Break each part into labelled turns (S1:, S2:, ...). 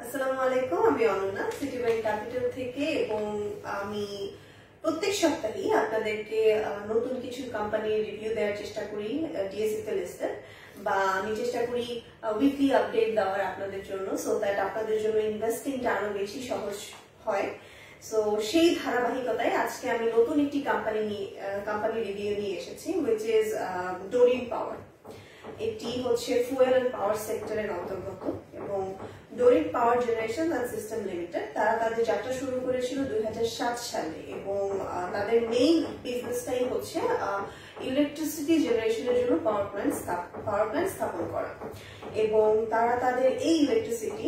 S1: আসসালামু আলাইকুম, আমি অনন্যা সিটি ব্যাংক ক্যাপিটাল থেকে এবং আমি প্রত্যেক সপ্তাহেই আপনাদেরকে নতুন কিছু কোম্পানির রিভিউ দেওয়ার চেষ্টা করি ডিএসই তে লিস্টেড, বা আমি চেষ্টা করি উইকলি আপডেট দেওয়ার আপনাদের জন্য, সো দ্যাট আপনাদের জন্য ইনভেস্টিংটা আরো বেশি সহজ হয়। সো সেই ধারাবাহিকতায় আজকে আমি নতুন একটি কোম্পানি রিভিউ নিয়ে এসেছি, হুইচ ইজ ডোরিন পাওয়ার। এটি হচ্ছে ফুয়েল এন্ড পাওয়ার সেক্টরের অন্তর্গত এবং Doreen power generation and system limited তারা তাদের যাত্রা শুরু করেছিল 2007 সালে এবং তাদের মেইন বিজনেসটাই হচ্ছে ইলেকট্রিসিটি জেনারেশনের জন্য পাওয়ার প্ল্যান্ট স্থাপন করা, এবং তারা তাদের এই electricity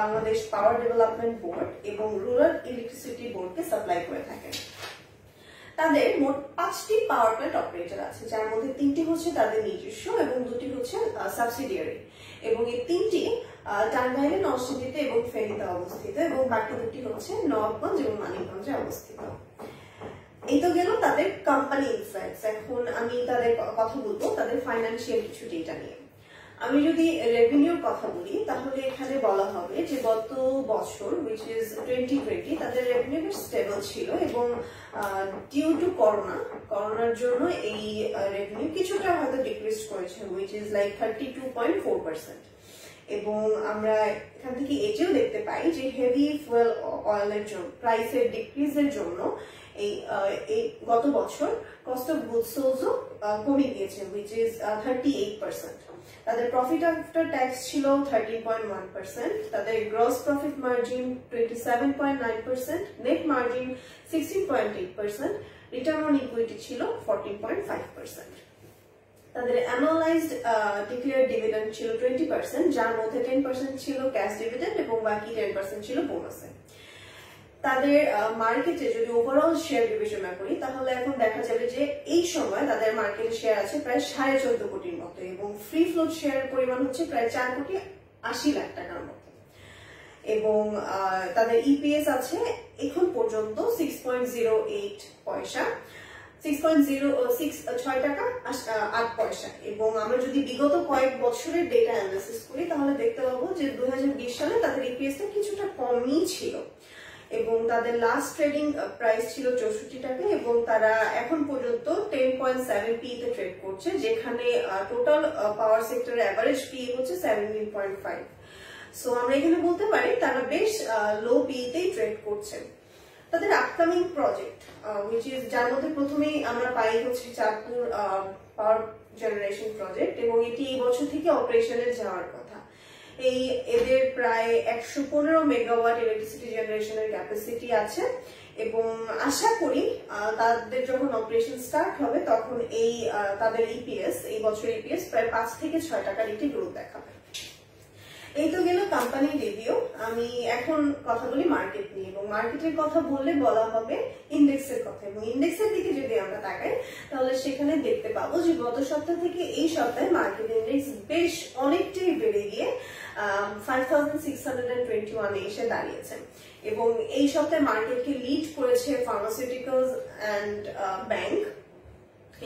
S1: Bangladesh power development board এবং রুরাল ইলেকট্রিসিটি বোর্ডকে সাপ্লাই করে থাকে। তাদের মোট 5টি পাওয়ার প্ল্যান্ট অপারেটর আছে, যার মধ্যে 3টি হচ্ছে তাদের নিজস্ব এবং 2টি হচ্ছে সাবসিডিয়ারি, এবং এই 3টি টাঙ্গাইলে, নরসিংদীতে এবং ফেনীতে অবস্থিত, এবং বাকি 2টি হচ্ছে নবাবগঞ্জ এবং মানিকগঞ্জে অবস্থিত। এই তো গেল তাদের কোম্পানি ইনসাইটস। এখন আমি তাদের কথা বলবো তাদের ফাইন্যান্সিয়াল কিছু ডেটা নিয়ে। আমি যদি রেভিনিউর কথা বলি তাহলে এখানে বলা হবে যে গত বছর হুইচ ইজ 2020 তাদের রেভিনিউ বেশ স্টেবল ছিল, এবং ডিউ টু করোনার জন্য এই রেভিনিউ কিছুটা হয়তো ডিক্রিজ করেছে, হুইচ ইজ লাইক 32.4%। এবং আমরা এখান থেকে এটাও দেখতে পাই যে হেভি ফুয়েল অয়েলের জন্য প্রাইসের ডিক্রিজের জন্য এই গত বছর কস্ট অফ গুডস সোলসও কমে গিয়েছে, হুইচ ইজ 38%। তাদের প্রফিট আফটার ট্যাক্স ছিল 13.1%, তাদের gross profit margin 27.9%, net margin 16.8%, return on equity ছিল 14.5%। তাদের অ্যানুয়ালাইজড ডিক্লেয়ার্ড ডিভিডেন্ড ছিল 20%, যার মধ্যে 10% ছিল ক্যাশ ডিভিডেন্ড এবং বাকি 10% ছিল বোনাসে। তাদের মার্কেটে যদি ওভারঅল শেয়ার বিবেচনা করি তাহলে এখন দেখা যাবে যে এই সময় তাদের মার্কেটে শেয়ার আছে প্রায় 14.5 কোটির মতো, এবং ফ্রি ফ্লোট শেয়ারের পরিমাণ হচ্ছে প্রায় 4,80,00,000 টাকার মতো, এবং তাদের ইপিএস আছে এখন পর্যন্ত 6.08 পয়সা, 6.06 টাকা 8 পয়সা। এবং আমরা যদি বিগত কয়েক বছরের ডেটা অ্যানালিসিস করি তাহলে দেখতে পাবো যে 2020 সালে তাদের ইপিএসটা কিছুটা কমই ছিল, এবং তাদের লাস্ট ট্রেডিং প্রাইস ছিল 64 টাকা, এবং তারা এখন পর্যন্ত 10.7p তে ট্রেড করছে, যেখানে টোটাল পাওয়ার সেক্টরের অ্যাভারেজ পি হচ্ছে 17.5। সো আমরা এখানে বলতে পারি তারা বেশ লো পি তেই ট্রেড করছে। তাদের আপকামিং প্রজেক্ট হুইচ ইজ, যার মধ্যে প্রথমেই আমরা পাই হচ্ছে চাঁদপুর পাওয়ার জেনারেশন প্রজেক্ট, এবং এটি এই বছর থেকে অপারেশনে যাওয়ার কথা। এদের প্রায় 115 মেগাওয়াট ইলেকট্রিসিটি জেনারেশনের ক্যাপাসিটি আছে, এবং আশা করি তাদের যখন অপারেশন স্টার্ট হবে তখন তাদের ইপিএস এই বছর ইপিএস প্রায় 5 থেকে 6 টাকার একটি গ্রোথ দেখাবে। এই তো গেল কোম্পানি রিভিউ। আমি এখন কথা বলি মার্কেট নিয়ে, এবং মার্কেটের কথা বললে বলা হবে ইন্ডেক্সের কথা, এবং ইন্ডেক্সের দিকে যদি আমরা তাকাই তাহলে সেখানে দেখতে পাবো যে গত সপ্তাহ থেকে এই সপ্তাহে মার্কেট ইন্ডেক্স বেশ অনেকটাই বেড়ে গিয়ে 5621 এ এসে দাঁড়িয়েছে, এবং এই সপ্তাহে মার্কেটকে লিড করেছে ফার্মাসিউটিক্যালস অ্যান্ড ব্যাংক,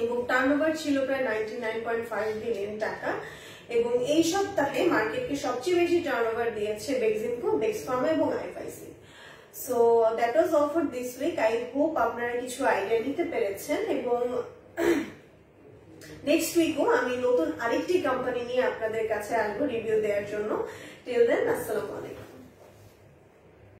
S1: এবং টার্নওভার ছিল প্রায় 99.5 বিলিয়ন টাকা। এবং এই সপ্তাহে মার্কেটকে সবচেয়ে বেশি টার্নওভার দিয়েছে বেক্সিমকো, বেক্সফার্মা এবং IFIC. So that was all for this week. I hope আপনারা কিছু আইডিয়া নিতে পেরেছেন, এবং নেক্সট উইকও আমি নতুন আরেকটি কোম্পানি নিয়ে আপনাদের কাছে আসবো রিভিউ দেওয়ার জন্য। টিল দেন, আসসালামু আলাইকুম।